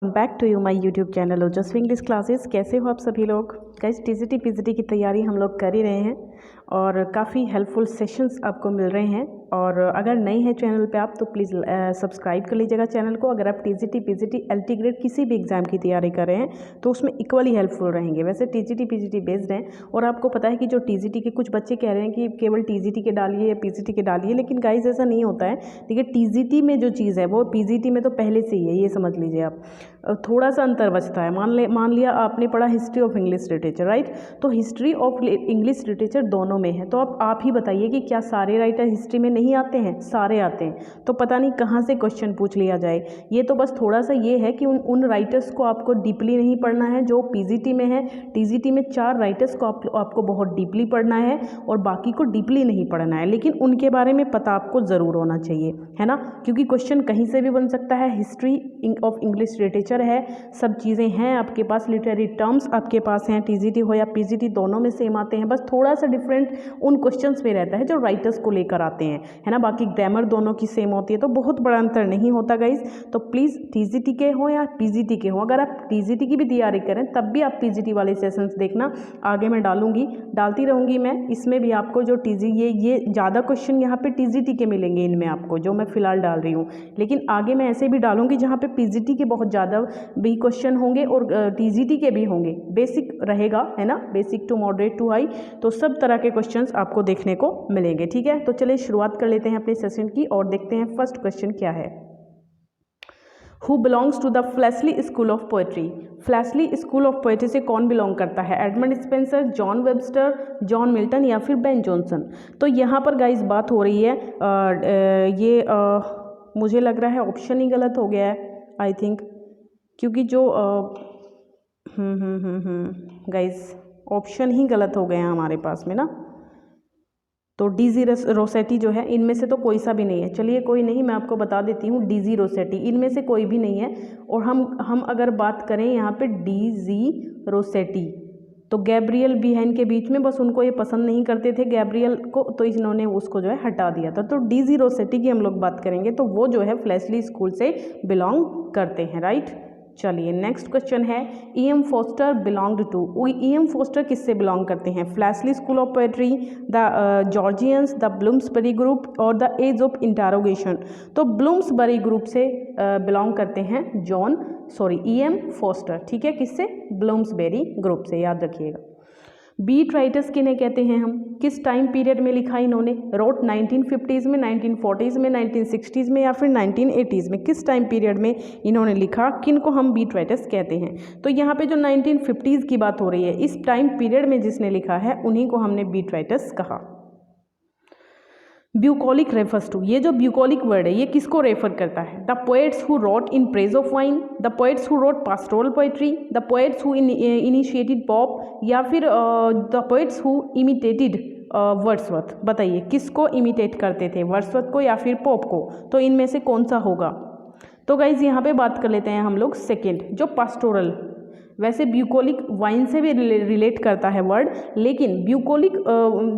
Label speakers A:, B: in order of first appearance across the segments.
A: Back to you my YouTube channel Ojaswi English classes. कैसे हो आप सभी लोग? गाइस टीजीटी पीजीटी की तैयारी हम लोग कर ही रहे हैं और काफ़ी हेल्पफुल सेशंस आपको मिल रहे हैं। और अगर नए हैं चैनल पे आप तो प्लीज़ सब्सक्राइब कर लीजिएगा चैनल को। अगर आप टीजीटी पीजीटी एलटी ग्रेड किसी भी एग्ज़ाम की तैयारी कर रहे हैं तो उसमें इक्वली हेल्पफुल रहेंगे। वैसे टीजीटी पीजीटी बेस्ड हैं और आपको पता है कि जो टीजीटी के कुछ बच्चे कह रहे हैं कि केवल टीजीटी के डालिए या पीजीटी के डालिए, लेकिन गाइस ऐसा नहीं होता है। देखिए टीजीटी में जो चीज़ है वो पीजीटी में तो पहले से ही है, ये समझ लीजिए आप। थोड़ा सा अंतर बचता है। मान लिया आपने पढ़ा history of English literature, right? तो हिस्ट्री ऑफ इंग्लिश लिटरेचर दोनों में है। तो अब आप ही बताइए कि क्या सारे राइटर हिस्ट्री में नहीं आते हैं? सारे आते हैं। तो पता नहीं कहाँ से क्वेश्चन पूछ लिया जाए। ये तो बस थोड़ा सा ये है कि उन राइटर्स को आपको डीपली नहीं पढ़ना है जो पीजीटी में है। टीजीटी में 4 राइटर्स को आपको बहुत डीपली पढ़ना है और बाकी को डीपली नहीं पढ़ना है, लेकिन उनके बारे में पता आपको ज़रूर होना चाहिए, है ना? क्योंकि क्वेश्चन कहीं से भी बन सकता है। हिस्ट्री ऑफ इंग्लिश लिटरेचर है, सब चीज़ें हैं आपके पास, लिटरेरी टर्म्स आपके पास हैं। टीजीटी हो या पीजीटी दोनों में सेम आते हैं, बस थोड़ा सा डिफरेंट उन क्वेश्चंस में रहता है जो राइटर्स को लेकर आते हैं, है ना? बाकी ग्रामर दोनों की सेम होती है, तो बहुत बड़ा अंतर नहीं होता गाइज। तो प्लीज़ टीजीटी के हो या पीजीटी के हो, अगर आप टीजीटी की भी तैयारी करें तब भी आप पीजीटी वाले सेशंस देखना। आगे मैं डालती रहूँगी मैं इसमें भी आपको जो ये ज़्यादा क्वेश्चन यहाँ पे टीजीटी के मिलेंगे इनमें आपको, जो मैं फिलहाल डाल रही हूँ। लेकिन आगे मैं ऐसे भी डालूंगी जहाँ पे पीजीटी के बहुत ज़्यादा भी क्वेश्चन होंगे और टीजीटी के भी होंगे। बेसिक रहेगा, है ना? Basic to moderate to high, तो सब तरह के क्वेश्चंस आपको देखने को मिलेंगे। ठीक है, तो चलिए शुरुआत कर लेते हैं अपने सेशन की और देखते हैं फर्स्ट क्वेश्चन क्या है। Who belongs to the fleshly school of poetry? Fleshly school of poetry से कौन बिलोंग करता है? Edmund Spenser, John Webster, John Milton या फिर बेन जॉनसन? तो यहाँ पर गाइस बात हो रही है मुझे लग रहा है ऑप्शन ही गलत हो गया है आई थिंक, क्योंकि जो गाइस ऑप्शन ही गलत हो गए हैं हमारे पास में ना। तो डीजी रोसेटी जो है इनमें से तो कोई सा भी नहीं है। चलिए कोई नहीं, मैं आपको बता देती हूँ डीजी रोसेटी इनमें से कोई भी नहीं है। और हम अगर बात करें यहाँ पे डीजी रोसेटी, तो गैब्रियल भी है इनके बीच में, बस उनको ये पसंद नहीं करते थे गैब्रियल को, तो इन्होंने उसको जो है हटा दिया था। तो डीजी रोसेटी की हम लोग बात करेंगे तो वो जो है फ्लेशली स्कूल से बिलोंग करते हैं, राइट? चलिए नेक्स्ट क्वेश्चन है, E M. Forster belonged to? E M. Forster किससे बिलोंग करते हैं? Fleshly school of poetry, the Georgians, the Bloomsbury group और द एज ऑफ इंटरोगेशन? तो ब्लूम्सबरी ग्रुप से बिलोंग करते हैं ई.एम. फोस्टर। ठीक है, किससे? ब्लूम्सबेरी ग्रुप से, याद रखिएगा। बीट राइटर्स किन्हें कहते हैं हम? किस टाइम पीरियड में लिखा इन्होंने? रोट 1950s में, 1940s में, 1960s में या फिर 1980s में? किस टाइम पीरियड में इन्होंने लिखा? किन को हम बीट राइटर्स कहते हैं? तो यहाँ पे जो 1950s की बात हो रही है, इस टाइम पीरियड में जिसने लिखा है उन्हीं को हमने बीट राइटर्स कहा। ब्यूकोलिक रेफर्स टू, ये जो ब्यूकोलिक वर्ड है ये किसको रेफर करता है? The poets who wrote in praise of wine, the poets who wrote pastoral poetry, the poets who initiated pop या फिर the poets who imitated Wordsworth? बताइए किसको इमिटेट करते थे, वर्ड्सवर्थ को या फिर पॉप को? तो इनमें से कौन सा होगा? तो गाइज यहाँ पे बात कर लेते हैं हम लोग सेकेंड, जो पास्टोरल। वैसे ब्यूकोलिक वाइन से भी रिलेट करता है वर्ड, लेकिन ब्यूकोलिक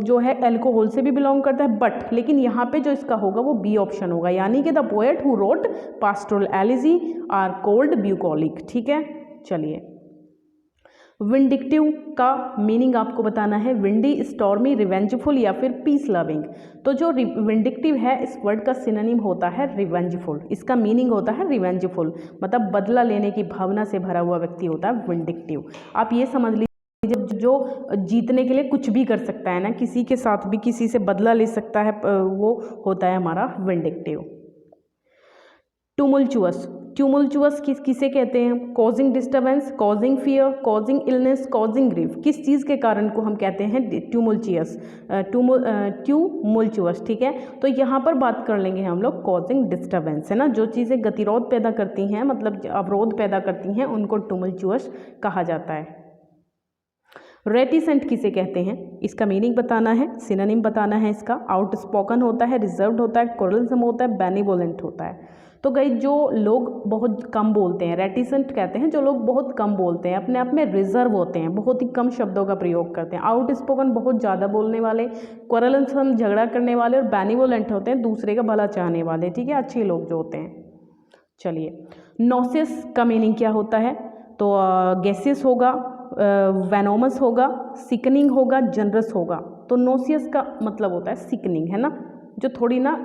A: जो है अल्कोहल से भी बिलोंग करता है, बट लेकिन यहाँ पे जो इसका होगा वो बी ऑप्शन होगा, यानी कि the poet who wrote pastoral elegy are called bucolic. ठीक है, चलिए विंडिक्टिव का मीनिंग आपको बताना है। विंडी, स्टॉर्मी, रिवेंजफुल या फिर पीस लविंग? तो जो विंडिक्टिव है इस वर्ड का सिनोनिम होता है रिवेंजफुल। इसका मीनिंग होता है रिवेंजफुल, मतलब बदला लेने की भावना से भरा हुआ व्यक्ति होता है विंडिक्टिव। आप ये समझ लीजिए जो जीतने के लिए कुछ भी कर सकता है ना, किसी के साथ भी किसी से बदला ले सकता है, वो होता है हमारा विंडिक्टिव। ट्यूमुल्चुअस किसे कहते हैं? Causing disturbance, causing fear, causing illness, causing grief? किस चीज़ के कारण को हम कहते हैं ट्यूमुल्चुअस? ठीक है, तो यहाँ पर बात कर लेंगे हम लोग कॉजिंग डिस्टर्बेंस, है ना? जो चीज़ें गतिरोध पैदा करती हैं, मतलब अवरोध पैदा करती हैं, उनको ट्यूमुल्चुअस कहा जाता है। रेटिसेंट किसे कहते हैं? इसका मीनिंग बताना है, सिनोनिम बताना है इसका। आउटस्पोकन होता है, रिजर्व्ड होता है, कोरलसम होता है, बेनिवोलेंट होता है। तो गाइस जो लोग बहुत कम बोलते हैं, रेटिसेंट कहते हैं जो लोग बहुत कम बोलते हैं, अपने आप में रिजर्व होते हैं, बहुत ही कम शब्दों का प्रयोग करते हैं। आउटस्पोकन बहुत ज़्यादा बोलने वाले, कोरलसम झगड़ा करने वाले, और बेनिवोलेंट होते हैं दूसरे का भला चाहने वाले। ठीक है, अच्छे लोग जो होते हैं। चलिए, नॉसियस का मीनिंग क्या होता है? तो गैसियस होगा, वेनोमस होगा, सिकनिंग होगा, जनरस होगा। तो नोसियस का मतलब होता है सिकनिंग, है ना, जो थोड़ी ना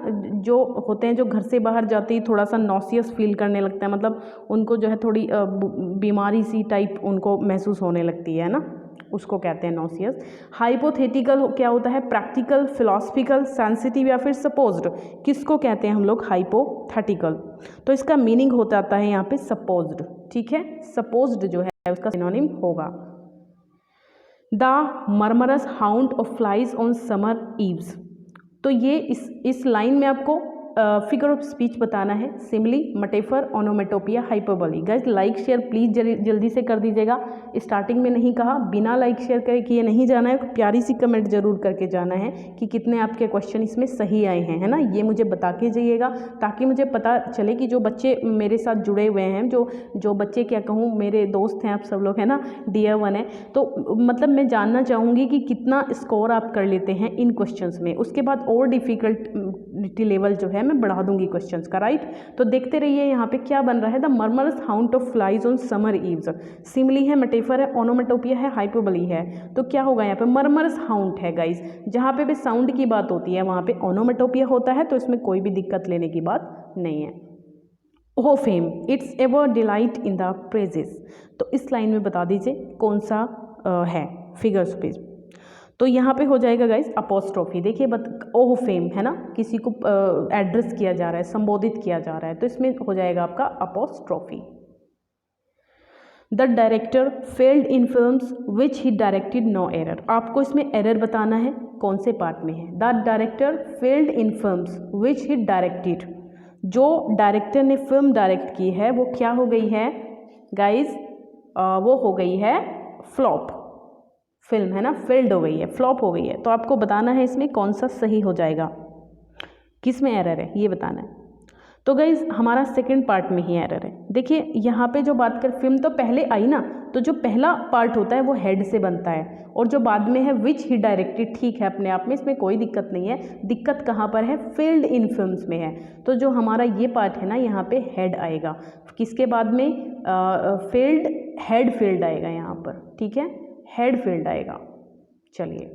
A: जो होते हैं जो घर से बाहर जाते ही थोड़ा सा नॉसियस फील करने लगता है, मतलब उनको जो है थोड़ी बीमारी सी टाइप उनको महसूस होने लगती है ना, उसको कहते हैं नॉसियस। हाइपोथेटिकल क्या होता है? प्रैक्टिकल, फिलॉसफिकल, सेंसिटिव या फिर सपोज्ड, किसको कहते हैं हम लोग? हाइपोथेटिकल। तो इसका मीनिंग होता आता है यहाँ पे सपोज्ड, ठीक है, सपोज्ड जो है उसका सिनोनिम होगा। The murmurous haunt of flies on summer eves. तो ये इस लाइन में आपको फिगर ऑफ स्पीच बताना है, simile, metaphor, onomatopoeia, hyperbole. Guys like share please जल्दी से कर दीजिएगा। स्टार्टिंग में नहीं कहा, बिना लाइक शेयर करे किए नहीं जाना है, प्यारी सी कमेंट जरूर करके जाना है कि कितने आपके क्वेश्चन इसमें सही आए हैं, है ना, ये मुझे बता के जाइएगा ताकि मुझे पता चले कि जो बच्चे मेरे साथ जुड़े हुए हैं, जो बच्चे क्या कहूँ मेरे दोस्त हैं आप सब लोग, है ना, डियर वन है, तो मतलब मैं जानना चाहूँगी कि कितना स्कोर आप कर लेते हैं इन क्वेश्चंस में। उसके बाद और डिफिकल्टी लेवल जो है मैं बढ़ा दूंगी क्वेश्चंस का, राइट। तो देखते रहिए यहाँ पे क्या बन रहा है। The murmurous haunt of flies on summer eves, simile है, मेटेफर है, ओनोमेटोपिया है, हाइपरबोली है। तो क्या होगा यहाँ पे? मरमरस हाउंड है गाइस, जहाँ पे भी साउंड की बात होती है वहाँ पे ओनोमेटोपिया होता है, तो इसमें कोई भी दिक्कत लेने की बात नहीं है। O fame, it's ever delight in the praises. तो इस लाइन में बता दीजिए कौन सा है फिगर्स पे। तो यहाँ पे हो जाएगा गाइस अपोस्ट्रोफी। देखिए ओह फेम है ना, किसी को एड्रेस किया जा रहा है, संबोधित किया जा रहा है, तो इसमें हो जाएगा आपका apostrophe. The director failed in films which he directed no error. आपको इसमें एरर बताना है कौन से पार्ट में है। The director failed in films which he directed, जो डायरेक्टर ने फिल्म डायरेक्ट की है वो क्या हो गई है गाइस? वो हो गई है फ्लॉप फिल्म, है ना, फेल्ड हो गई है, फ्लॉप हो गई है। तो आपको बताना है इसमें कौन सा सही हो जाएगा, किस में एरर है ये बताना है। तो गाइज हमारा सेकंड पार्ट में ही एरर है। देखिए यहाँ पे जो बात कर, फिल्म तो पहले आई ना, तो जो पहला पार्ट होता है वो हेड से बनता है, और जो बाद में है विच ही डायरेक्टेड, ठीक है अपने आप में, इसमें कोई दिक्कत नहीं है। दिक्कत कहाँ पर है? फेल्ड इन फिल्म्स में है। तो जो हमारा ये पार्ट है ना, यहाँ पे हेड आएगा, किसके बाद में? फेल्ड, हेड फेल्ड आएगा यहाँ पर, ठीक है, हेड फील्ड आएगा। चलिए,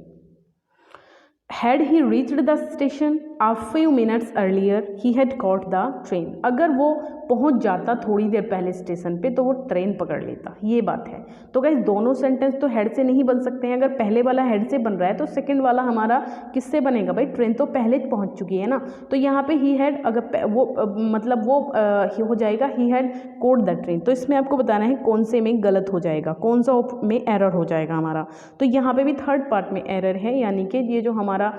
A: had he reached the station a few minutes earlier he had caught the train। अगर वो पहुंच जाता थोड़ी देर पहले स्टेशन पे तो वो ट्रेन पकड़ लेता, ये बात है। तो गाइस दोनों सेंटेंस तो हेड से नहीं बन सकते हैं। अगर पहले वाला हेड से बन रहा है तो सेकंड वाला हमारा किससे बनेगा भाई? ट्रेन तो पहले पहुंच चुकी है ना। तो यहाँ पे ही हैड, अगर वो मतलब वो हो जाएगा he had caught the train. तो इसमें आपको बताना है कौन से में गलत हो जाएगा, कौन सा में एरर हो जाएगा हमारा। तो यहाँ पे भी थर्ड पार्ट में एरर है, यानी कि ये जो हमारा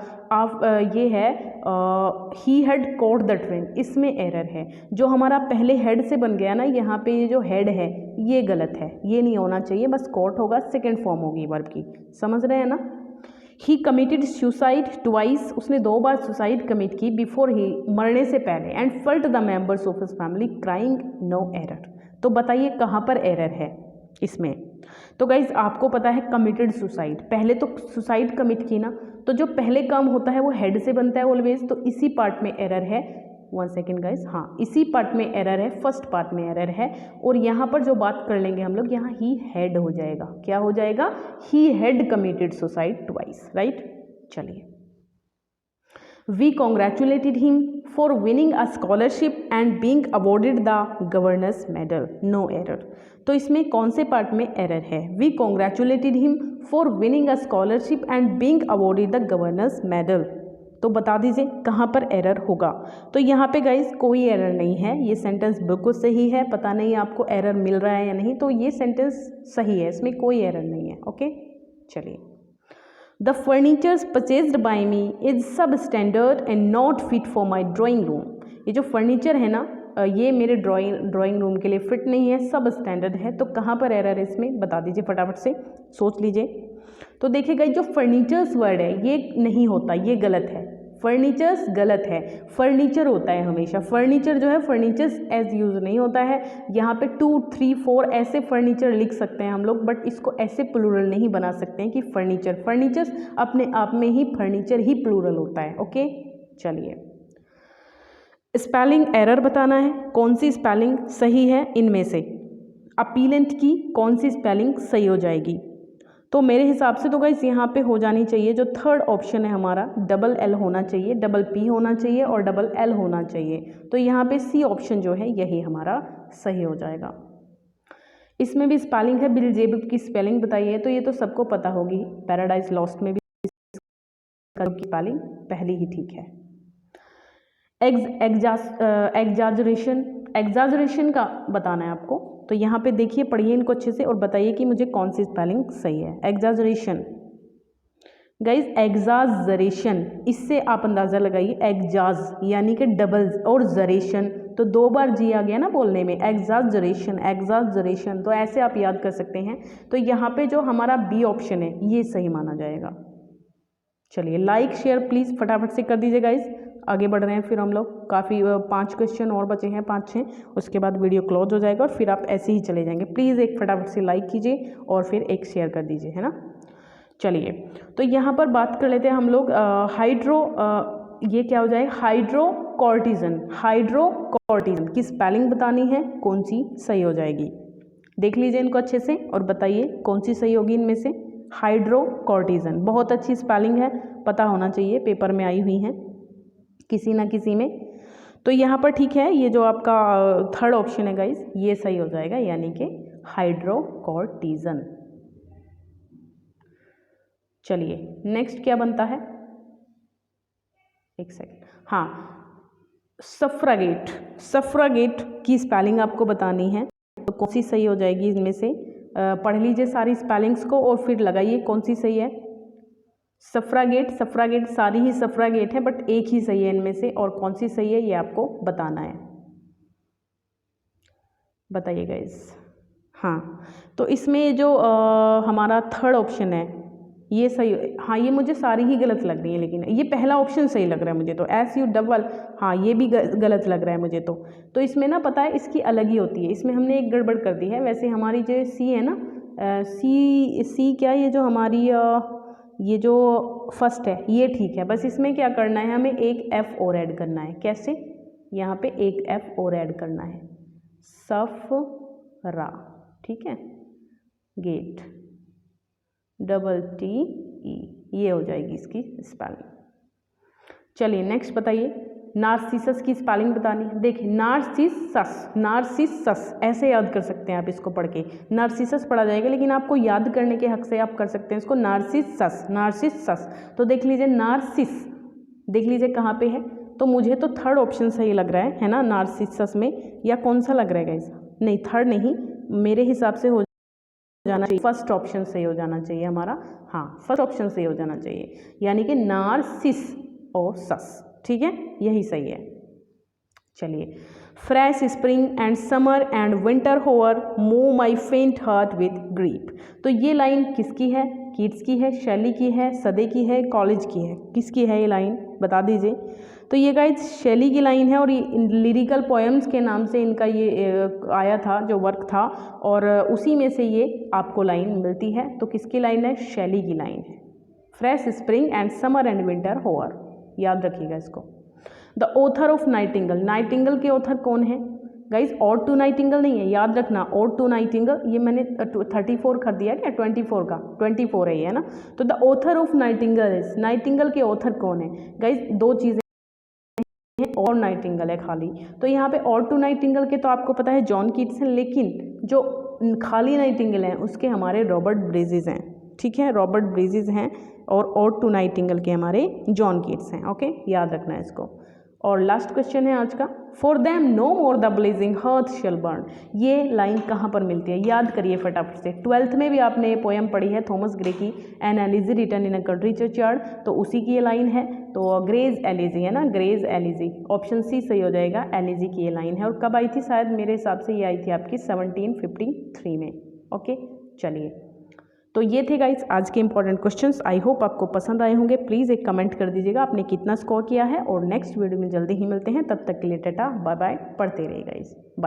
A: ये है he had caught the train, इसमें एरर है। जो हमारा पहले हेड से बन गया ना, यहाँ पे ये जो हेड है ये गलत है, ये नहीं होना चाहिए, बस कॉट होगा, सेकेंड फॉर्म होगी वर्ब की, समझ रहे हैं ना। ही कमिटेड सुसाइड ट्वाइस, उसने 2 बार सुसाइड कमिट की, बिफोर ही, मरने से पहले, and felt the members of his family crying no error. तो बताइए कहाँ पर एरर है इसमें? तो गाइज आपको पता है कमिटेड सुसाइड, पहले तो सुसाइड कमिट की ना, तो जो पहले काम होता है वो हेड से बनता है ऑलवेज, तो इसी पार्ट में एरर है। 1 सेकेंड गाइज, हाँ इसी पार्ट में एरर है, फर्स्ट पार्ट में एरर है। और यहाँ पर जो बात कर लेंगे हम लोग, यहाँ ही हैड हो जाएगा, क्या हो जाएगा? He had committed suicide twice, right. चलिए, we congratulated him for winning a scholarship and being awarded the governor's medal, no error. तो इसमें कौन से पार्ट में एरर है? We congratulated him for winning a scholarship and being awarded the governor's medal. तो बता दीजिए कहाँ पर एरर होगा। तो यहाँ पे गाइज कोई एरर नहीं है, ये सेंटेंस बिल्कुल सही है। पता नहीं आपको एरर मिल रहा है या नहीं, तो ये सेंटेंस सही है, इसमें कोई एरर नहीं है। ओके, चलिए, the furnitures purchased by me is substandard and not fit for my drawing room. ये जो फर्नीचर है ना, ये मेरे ड्राइंग रूम के लिए फिट नहीं है, सब स्टैंडर्ड है। तो कहाँ पर एरर है इसमें बता दीजिए, फटाफट से सोच लीजिए। तो देखिएगा जो फर्नीचर्स वर्ड है ये नहीं होता, ये गलत है, फर्नीचर्स गलत है, फर्नीचर होता है हमेशा। फर्नीचर जो है फर्नीचर्स एज यूज नहीं होता है। यहाँ पे 2, 3, 4 ऐसे फर्नीचर लिख सकते हैं हम लोग, बट इसको ऐसे प्लूरल नहीं बना सकते हैं कि फर्नीचर। फर्नीचर्स अपने आप में ही फर्नीचर ही प्लूरल होता है। ओके, चलिए, स्पेलिंग एरर बताना है, कौन सी स्पेलिंग सही है इनमें से, अपीलेंट की कौन सी स्पेलिंग सही हो जाएगी। तो मेरे हिसाब से तो गाइस यहाँ पे हो जानी चाहिए जो थर्ड ऑप्शन है हमारा, डबल एल होना चाहिए, डबल पी होना चाहिए और डबल एल होना चाहिए। तो यहाँ पे सी ऑप्शन जो है यही हमारा सही हो जाएगा। इसमें भी स्पेलिंग है, बिलजेबुब की स्पेलिंग बताइए, तो ये तो सबको पता होगी। पैराडाइज लॉस्ट में भी की स्पेलिंग पहली ही ठीक है। एग्जाजरेशन का बताना है आपको। तो यहाँ पे देखिए, पढ़िए इनको अच्छे से और बताइए कि मुझे कौन सी स्पेलिंग सही है। एग्जाजरेशन गाइज, एग्जाजरेशन, इससे आप अंदाज़ा लगाइए, एग्जाज यानी कि डबल और जरेशन, तो 2 बार जी आ गया ना बोलने में, एग्जाजरेशन एग्जाजरेशन, तो ऐसे आप याद कर सकते हैं। तो यहाँ पे जो हमारा बी ऑप्शन है ये सही माना जाएगा। चलिए लाइक शेयर प्लीज़ फटाफट से कर दीजिए गाइज। आगे बढ़ रहे हैं फिर हम लोग, काफ़ी 5 क्वेश्चन और बचे हैं, 5-6, उसके बाद वीडियो क्लोज हो जाएगा और फिर आप ऐसे ही चले जाएंगे। प्लीज़ एक फटाफट से लाइक कीजिए और फिर एक शेयर कर दीजिए, है ना। चलिए तो यहाँ पर बात कर लेते हैं हम लोग ये क्या हो जाएगा, हाइड्रोकॉर्टिजन। हाइड्रोकॉर्टिजन की स्पेलिंग बतानी है, कौन सी सही हो जाएगी। देख लीजिए इनको अच्छे से और बताइए कौन सी सही होगी इनमें से। हाइड्रोकॉर्टिजन बहुत अच्छी स्पेलिंग है, पता होना चाहिए, पेपर में आई हुई है किसी ना किसी में। तो यहाँ पर ठीक है, ये जो आपका थर्ड ऑप्शन है गाइस ये सही हो जाएगा, यानी कि हाइड्रोकॉर्टिजन। चलिए नेक्स्ट क्या बनता है, एक सेकंड, हाँ, सफ्रागेट। सफ्रागेट की स्पेलिंग आपको बतानी है, तो कौन सी सही हो जाएगी इनमें से। पढ़ लीजिए सारी स्पेलिंग्स को और फिर लगाइए कौन सी सही है। सफ्रागेट, सफ्रागेट सारी ही सफ्रागेट है, बट एक ही सही है इनमें से, और कौन सी सही है ये आपको बताना है। बताइए गाइस। हाँ, तो इसमें जो हमारा थर्ड ऑप्शन है ये सही, हाँ ये मुझे सारी ही गलत लग रही है, लेकिन ये पहला ऑप्शन सही लग रहा है मुझे तो, SU डबल, हाँ ये भी गलत लग रहा है मुझे तो इसमें ना पता है इसकी अलग ही होती है, इसमें हमने एक गड़बड़ कर दी है। वैसे हमारी जो सी है ना, सी क्या, ये जो हमारी ये जो फर्स्ट है ये ठीक है, बस इसमें क्या करना है, हमें एक F और ऐड करना है। कैसे, यहाँ पे एक F और ऐड करना है, सफरा, ठीक है, गेट, डबल TE, ये हो जाएगी इसकी स्पेलिंग। चलिए नेक्स्ट बताइए, नार्सिसस की स्पेलिंग बतानी है। देखिए नार्सिसस, नार्सिसस ऐसे याद कर सकते हैं आप इसको पढ़ के, नार्सिसस पढ़ा जाएगा, लेकिन आपको याद करने के हक से आप कर सकते हैं इसको नार्सिसस, नार्सिसस। तो देख लीजिए नार्सिस, देख लीजिए कहाँ पे है, तो मुझे तो थर्ड ऑप्शन सही लग रहा है ना नार्सिसस में, या कौन सा लग रहा है गाइस, नहीं थर्ड नहीं, मेरे हिसाब से हो जाना चाहिए फर्स्ट ऑप्शन सही हो जाना चाहिए हमारा, हाँ फर्स्ट ऑप्शन सही हो जाना चाहिए, यानी कि नार्सिस और सस, ठीक है, यही सही है। चलिए, fresh spring and summer and winter hoar move my faint heart with grip. तो ये लाइन किसकी है, कीट्स की है, शैली की है, सदे की है, कॉलेज की है, किसकी है ये लाइन बता दीजिए। तो ये गाइज शैली की लाइन है, और ये लिरिकल पोएम्स के नाम से इनका ये आया था जो वर्क था, और उसी में से ये आपको लाइन मिलती है। तो किसकी लाइन है, शैली की लाइन है, fresh spring and summer and winter hoar, याद रखिएगा इसको। The author of nightingale, nightingale के ऑथर कौन है गाइज, ऑड टू नाइटिंगल नहीं है, याद रखना, ऑड टू नाइटिंगल, ये मैंने 34 कर दिया क्या, 24 का 24 है ये, है ना। तो the author of Nightingale is, Nightingale के ऑथर कौन है गाइज, दो चीज़ें हैं, और नाइटिंगल है खाली। तो यहाँ पे ऑड टू नाइटिंगल के तो आपको पता है जॉन कीट्स हैं, लेकिन जो खाली नाइटिंगल हैं उसके हमारे रॉबर्ट ब्रिजेस हैं, ठीक है, रॉबर्ट ब्रिजेस हैं, और ऑड टू नाइटिंगल के हमारे जॉन कीट्स हैं। ओके, याद रखना है इसको। और लास्ट क्वेश्चन है आज का, for them no more the blazing hearth shall burn, ये लाइन कहाँ पर मिलती है, याद करिए फटाफट से। 12th में भी आपने ये पोएम पढ़ी है, थॉमस ग्रे की, an elegy written in a country churchyard, तो उसी की ये लाइन है। तो ग्रेज एलिजी है ना, ग्रेज एलिजी, ऑप्शन सी सही हो जाएगा, एलिजी की ये लाइन है। और कब आई थी, शायद मेरे हिसाब से ये आई थी आपकी 1753 में। ओके, चलिए, तो ये थे गाइस आज के इंपॉर्टेंट क्वेश्चंस। आई होप आपको पसंद आए होंगे। प्लीज़ एक कमेंट कर दीजिएगा आपने कितना स्कोर किया है, और नेक्स्ट वीडियो में जल्दी ही मिलते हैं, तब तक के लिए टाटा बाय बाय, पढ़ते रहिए गाइस, बाय।